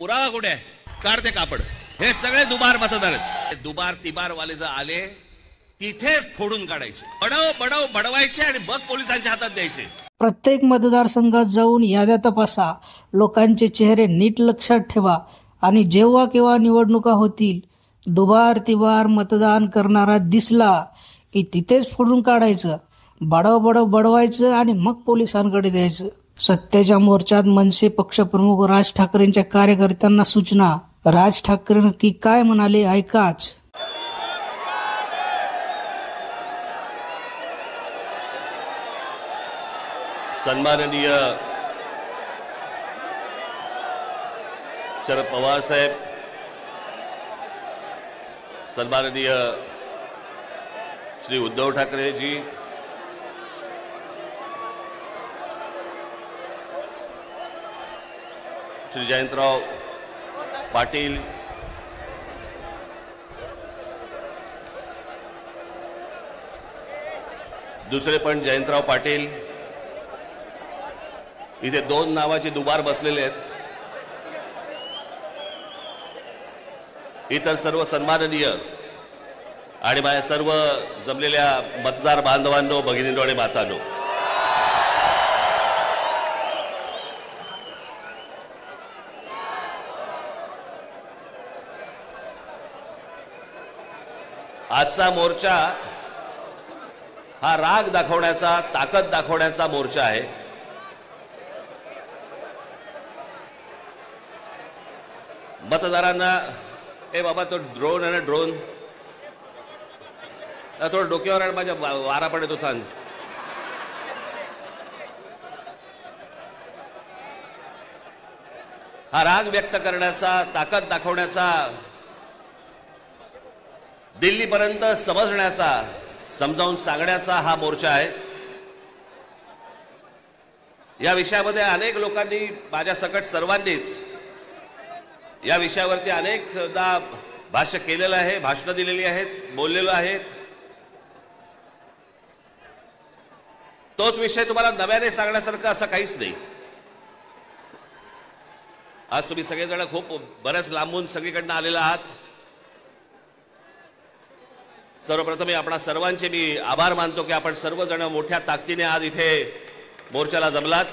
पुरावा कुठे आहे? काढते कापड. हे सगळे दुबार मतदार आहेत. दुबार तिबार वाले जर आले तिथेच फोडून काढायचे, बडवायचे आणि मग पोलिसांच्या हातात द्यायचे. प्रत्येक मतदारसंघात जाऊन याद्या तपासा, लोकांचे चेहरे नीट लक्षात ठेवा आणि जेव्हा केव्हा निवडणुका होतील दुबार तिबार मतदान करणारा दिसला की तिथेच फोडून काढायचं, बडवायचं आणि मग पोलिसांकडे द्यायचं. सत्याच्या मोर्चात मनसे पक्षप्रमुख राज ठाकरेंच्या कार्यकर्त्यांना सूचना. राज ठाकरे नक्की काय म्हणाले ऐकाच. सन्माननीय शरद पवार साहेब, सन्माननीय श्री उद्धव ठाकरे जी, श्री जयंतराव पाटील, दुसरे पण जयंतराव पाटील, इथे दोन नावाचे दुबार बसलेले आहेत. इतर सर्व सन्माननीय आणि माझ्या सर्व जमलेल्या मतदार बांधवांनो, भगिनींनो आणि मातांनो, आजचा मोर्चा हा राग दाखवण्याचा, ताकद दाखवण्याचा मोर्चा आहे. मतदारांना ए बाबा तो ड्रोन आहे ना, ड्रोन थोडं डोक्यावर आणि माझ्या वारा पडत होता. हा राग व्यक्त करण्याचा, ताकद दाखवण्याचा, दिल्लीपर्यंत समजण्याचा, समजावून सांगण्याचा हा मोर्चा आहे. या विषयामध्ये अनेक लोकांनी, माझ्या सकट सर्वांनीच या विषयावरती अनेकदा भाष्य केलेलं आहे, भाषणं दिलेली आहेत, बोललेलो आहेत. तोच विषय तुम्हाला नव्याने सांगण्यासारखं असं काहीच नाही. आज तुम्ही सगळेजण खूप बऱ्याच लांबून सगळीकडनं आलेला आहात. सर्वप्रथम आपणा सर्वांचे मी आभार मानतो की आपण सर्वजण मोठ्या ताकदीने आज इथे मोर्चाला जमलात.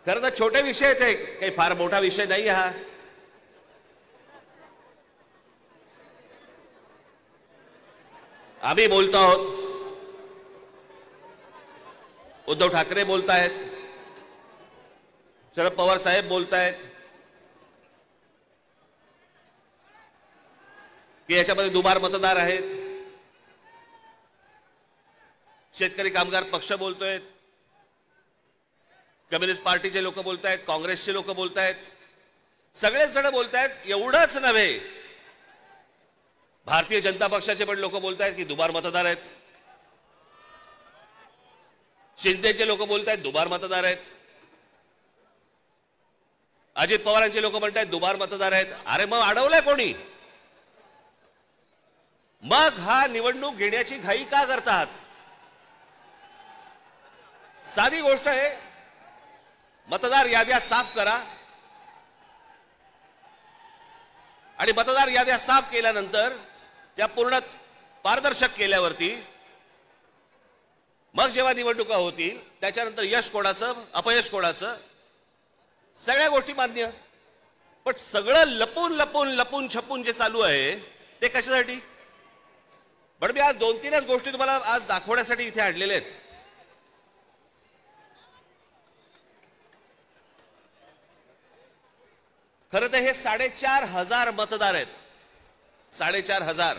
खरं तर छोटे विषय आहेत, काही फार मोठा विषय नाही हा. आम्ही बोलतो आहोत, उद्धव ठाकरे बोलतायत, शरद पवार साहेब बोलतायत की याच्यामध्ये दुबार मतदार आहेत. शेतकरी कामगार पक्ष बोलतोय, कम्युनिस्ट पार्टीचे लोक बोलतायत, काँग्रेसचे लोक बोलतायत, सगळेच जण बोलतायत. एवढंच नव्हे, भारतीय जनता पक्षाचे पण लोक बोलतायत की दुबार मतदार आहेत. शिंदेचे लोक बोलतायत दुबार मतदार आहेत. अजित पवारांचे लोक म्हणतायत दुबार मतदार आहेत. अरे मग अडवलंय कोणी? मग हा निवडणूक घेण्याची घाई का करतात? साधी गोष्ट आहे, मतदार याद्या साफ करा आणि मतदार याद्या साफ केल्यानंतर त्या पूर्ण पारदर्शक केल्यावरती मग जेव्हा निवडणुका होतील त्याच्यानंतर यश कोणाचं, अपयश कोणाचं, सगळ्या गोष्टी मान्य. पण सगळं लपून छपून जे चालू आहे ते कशासाठी? पण मी आज 2-3च गोष्टी तुम्हाला आज दाखवण्यासाठी इथे आणलेल्या आहेत. खरं तर हे 4,500 मतदार आहेत. 4,500.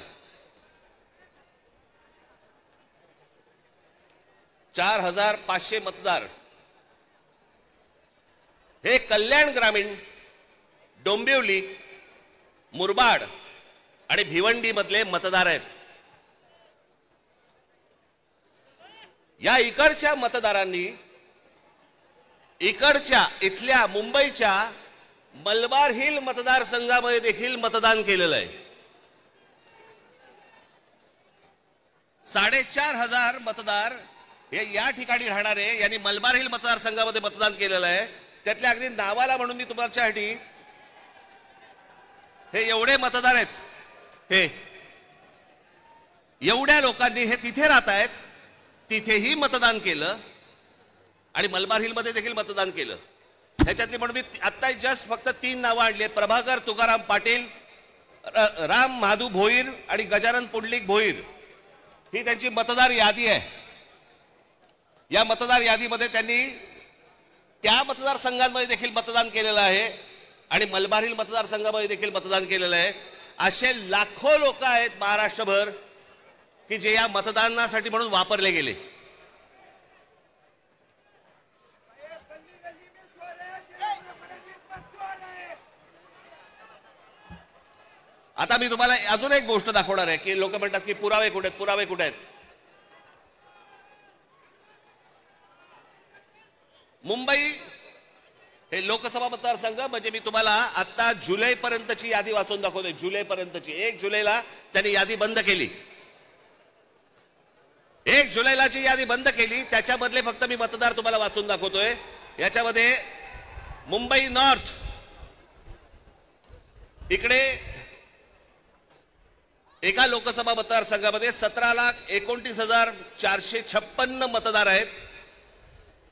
4,500 मतदार हे कल्याण ग्रामीण, डोंबिवली, मुरबाड आणि भिवंडी मधले मतदार आहेत. या इकडच्या मतदारांनी इथल्या मुंबईच्या मलबार हिल मतदारसंघामध्ये देखील मतदान केलेलं आहे. 4,500 मतदार हे या ठिकाणी राहणारे यांनी मलबार हिल मतदारसंघामध्ये मतदान केलेलं आहे. त्यातल्या अगदी नावाला म्हणून मी तुमच्यासाठी हे एवढे मतदार आहेत, हे एवढ्या लोकांनी हे तिथे राहत आहेत, तिथेही मतदान केलं आणि मलबार हिल मध्ये देखील मतदान केलं. ह्याच्यातली म्हणून मी आता जस्ट फक्त 3 नावं आणली आहेत. प्रभाकर तुकाराम पाटील, राम महादू भोईर आणि गजानन पुंडलिक भोईर. ही त्यांची मतदार यादी आहे. या मतदार यादीमध्ये त्यांनी त्या मतदारसंघांमध्ये देखील मतदान केलेलं आहे आणि मलबार हिल मतदारसंघामध्ये देखील मतदान केलेलं आहे. असे लाखो लोक आहेत महाराष्ट्रभर की जे या मतदानासाठी म्हणून वापरले गेले. आता मी तुम्हाला अजून एक गोष्ट दाखवणार आहे की लोक म्हणतात की पुरावे कुठे आहेत, पुरावे कुठे आहेत. मुंबई हे लोकसभा मतदारसंघ म्हणजे मी तुम्हाला आता जुलै पर्यंतची यादी वाचून दाखवतोय. जुलै पर्यंतची. 1 जुलैला त्यांनी यादी बंद केली. 1 जुलैला जी यादी बंद केली त्याच्यामधले फक्त मी मतदार तुम्हाला वाचून दाखवतोय. याच्यामध्ये मुंबई नॉर्थ इकडे एका लोकसभा मतदारसंघामध्ये 17,29,456 मतदार आहेत.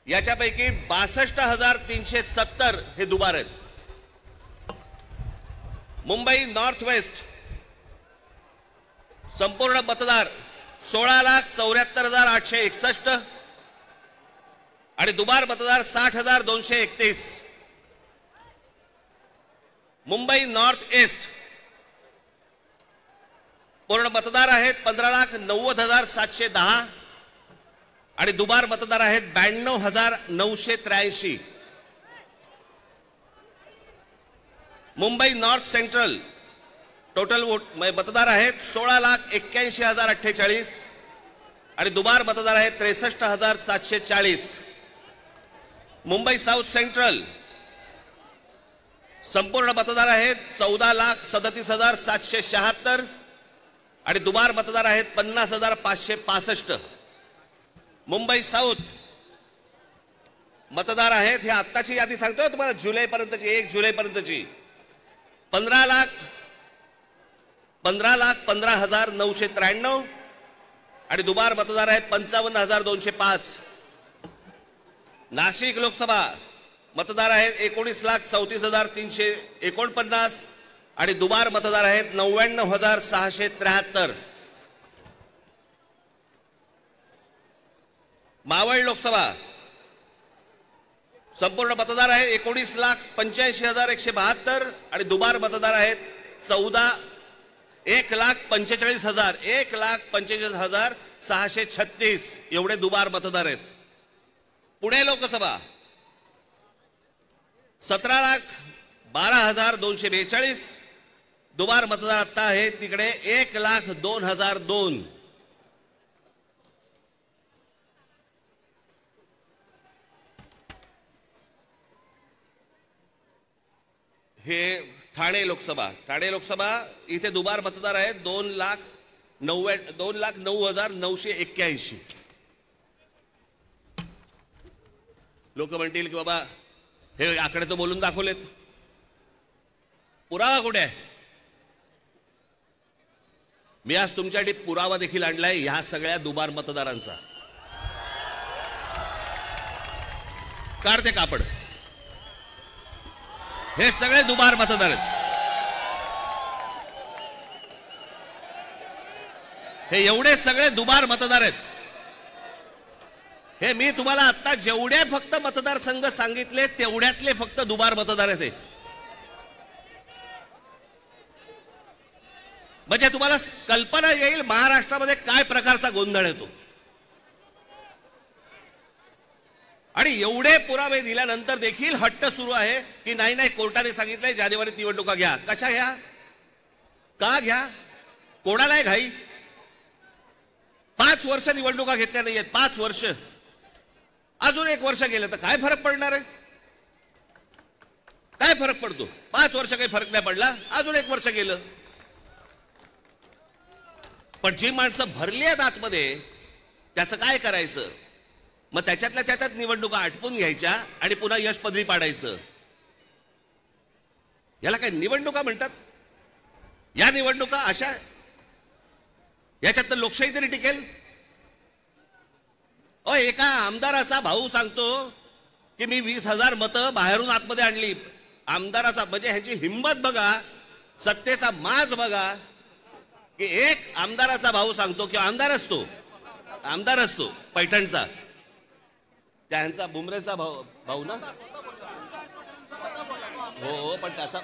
याच्यापैकी 62,370 हे दुबार आहेत. मुंबई नॉर्थ वेस्ट संपूर्ण मतदार 16,74,861 आणि दुबार मतदार 60,231. मुंबई नॉर्थ ईस्ट पूर्ण मतदार आहेत 15,90,710 आणि दुबार मतदार आहेत 92,983. मुंबई नॉर्थ सेंट्रल टोटल मतदार आहेत 16,81,048 आणि दुबार मतदार आहेत 63,740. मुंबई साऊथ सेंट्रल संपूर्ण मतदार आहेत 14,37,776 आणि दुबार मतदार आहेत 50,565. मुंबई साऊथ मतदार आहेत, हे आत्ताची यादी सांगतोय तुम्हाला जुलै पर्यंतची, 1 जुलै पर्यंतची 15,15,15,993 आणि दुबार मतदार आहेत 55,205. नाशिक लोकसभा मतदार आहेत 19,34,349 आणि दुबार मतदार आहेत 99,673. मावळ लोकसभा संपूर्ण मतदार आहेत 19,85,172 आणि दुबार मतदार आहेत 1,45,636 एवढे दुबार मतदार आहेत. पुणे लोकसभा 17,12,242 दुबार मतदार आता आहे तिकडे 1,02,002. हे ठाणे लोकसभा इथे दुबार मतदार आहेत 2,09,981. लोक म्हणतील की बाबा हे आकडे तो बोलून दाखवलेत, पुरावा कुठे आहे? मी आज तुमच्यासाठी पुरावा देखील आणलाय ह्या सगळ्या दुबार मतदारांचा. काढते कापड. हे सगळे दुबार मतदार आहेत. हे एवढे सगळे दुबार मतदार आहेत. हे मी तुम्हाला आता जेवढे फक्त मतदारसंघ सांगितले तेवढ्यातले फक्त दुबार मतदार आहेत. म्हणजे तुम्हाला कल्पना येईल महाराष्ट्रामध्ये काय प्रकारचा गोंधळ येतो. आणि एवढे पुरावे दिल्यानंतर देखील हट्ट सुरू आहे की नाही कोर्टाने सांगितलंय जानेवारीत निवडणुका घ्या. कशा घ्या? का घ्या? कोणालाय घाई? 5 वर्ष निवडणुका घेतल्या नाहीयेत. 5 वर्ष. अजून 1 वर्ष गेलं तर काय फरक पडणार आहे? काय फरक पडतो? 5 वर्ष काही फरक नाही पडला, अजून 1 वर्ष गेलं. पण जी माणसं भरली आहेत आतमध्ये त्याचं काय करायचं? मग त्याच्यातल्या त्याच्यात निवडणुका आटपून घ्यायच्या आणि पुन्हा यश पदरी पाडायचं. याला काय निवडणुका म्हणतात? या निवडणुका अशा याच्यात तर लोकशाही तरी टिकेल? एका आमदाराचा भाऊ सांगतो की मी 20,000 मतं बाहेरून आतमध्ये आणली. आमदाराचा म्हणजे ह्याची हिंमत बघा, सत्तेचा माज बघा की एक आमदाराचा भाऊ सांगतो की आमदार असतो पैठणचा, त्यांचा बुमरेचा भाऊ ना, हो पण त्याचा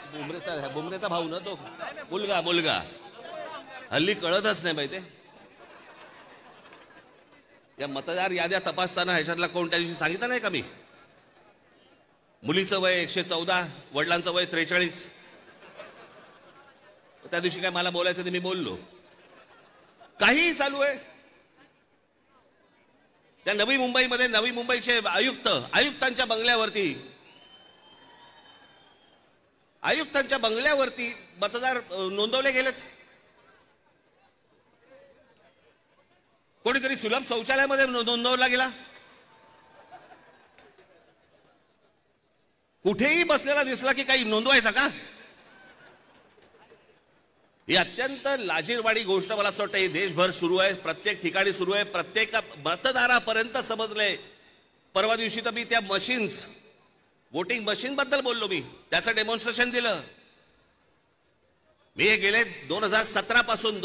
बुमरेचा भाऊ ना, तो मुलगा हल्ली कळतच नाही माहिती. या मतदार याद्या तपासताना ह्याच्यातला कोण त्या दिवशी सांगितलं नाही का मी, मुलीचं वय 114, वडिलांचं वय 43. त्या दिवशी काय मला बोलायचं ते मी बोललो. काहीही चालू आहे. त्या नवी मुंबईचे आयुक्तांच्या बंगल्यावरती मतदार नोंदवले गेलेत. कोणीतरी सुलभ शौचालयामध्ये नोंदवला गेला. कुठेही बसलेला दिसला की काही नोंदवायचा का? ही अत्यंत लाजिरवाणी गोष्ट मला असं वाटतं देशभर सुरू आहे, प्रत्येक ठिकाणी सुरू आहे, प्रत्येक मतदारापर्यंत समजलंय. परवा दिवशी तर मी त्या वोटिंग मशीन बद्दल बोललो, मी त्याचं डेमॉन्स्ट्रेशन दिलं. मी हे गेले 2017 पासून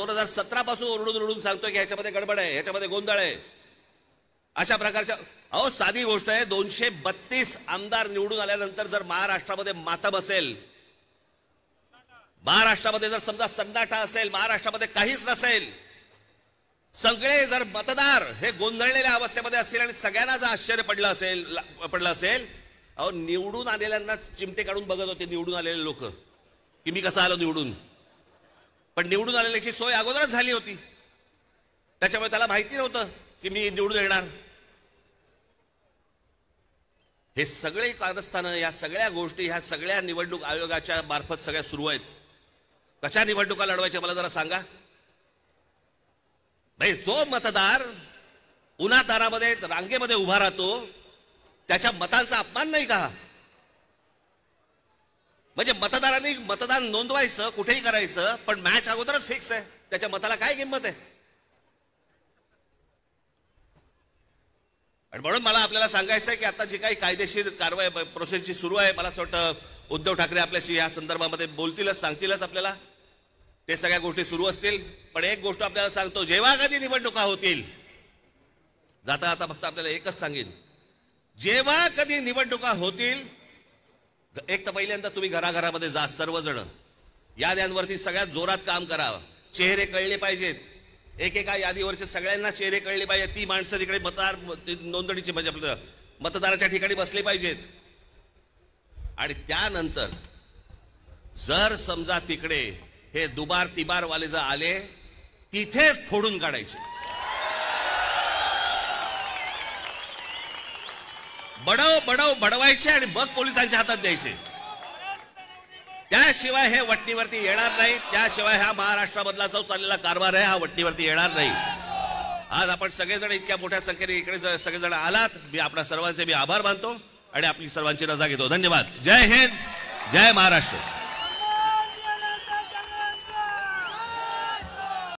ओरडून सांगतोय की ह्याच्यामध्ये गडबड आहे, ह्याच्यामध्ये गोंधळ आहे. अशा प्रकारच्या साधी गोष्ट आहे. 232 आमदार निवडून आल्यानंतर जर महाराष्ट्रामध्ये मातम असेल, महाराष्ट्रामध्ये जर समजा सन्नाटा असेल, महाराष्ट्रामध्ये काहीच नसेल, सगळे जर मतदार हे गोंधळलेल्या अवस्थेमध्ये असतील आणि सगळ्यांना जर आश्चर्य पडलं असेल, निवडून आलेल्यांना चिमटे काढून बघत होते निवडून आलेले लोक की मी कसं आलो निवडून. पण निवडून आलेल्याची सोय अगोदरच झाली होती, त्याच्यामुळे त्याला माहिती नव्हतं की मी निवडून येणार. हे सगळे कारस्थानं, या सगळ्या गोष्टी ह्या सगळ्या निवडणूक आयोगाच्या मार्फत सगळ्या सुरू आहेत. कशा निवडणुका लढवायच्या मला जरा सांगा. भाई, जो मतदार उन्हातारामध्ये रांगेमध्ये उभा राहतो त्याच्या मतांचा अपमान नाही का? म्हणजे मतदारांनी मतदान नोंदवायचं, कुठेही करायचं, पण मॅच अगोदरच फिक्स आहे, त्याच्या मताला काय किंमत आहे? आणि म्हणून मला आपल्याला सांगायचं आहे की आता जी काही कायदेशीर कारवाई प्रोसेसची सुरू आहे, मला असं वाटतं उद्धव ठाकरे आपल्याशी या संदर्भामध्ये बोलतीलच, सांगतीलच आपल्याला. ते सगळ्या गोष्टी सुरू असतील. पण एक गोष्ट आपल्याला सांगतो, जेव्हा कधी निवडणुका होतील, जाता आता फक्त आपल्याला एकच सांगेन, जेव्हा कधी निवडणुका होतील, एक तर पहिल्यांदा तुम्ही घराघरामध्ये जा, सर्वजण याद्यांवरती सगळ्यात जोरात काम करावं. चेहरे कळले पाहिजेत, एकेका यादीवरचे सगळ्यांना चेहरे कळले पाहिजेत. ती माणसं तिकडे मतदार नोंदणीची म्हणजे आपलं मतदाराच्या ठिकाणी बसले पाहिजेत. आणि त्यानंतर जर समजा तिकडे हे दुबार तिबार वाले जर आले, तिथेच फोडून काढायचे. बडवायचे आणि मग पोलिसांच्या हातात द्यायचे. त्याशिवाय हे वटणीवरती येणार नाही. त्याशिवाय हा महाराष्ट्रामधला जो चाललेला कारभार आहे, हा वटणीवरती येणार नाही. आज आपण सगळेजण इतक्या मोठ्या संख्येने इकडे सगळेजण आलात, मी आपल्या सर्वांचे आभार मानतो आणि आपली सर्वांची रजा घेतो. धन्यवाद. जय हिंद, जय महाराष्ट्र.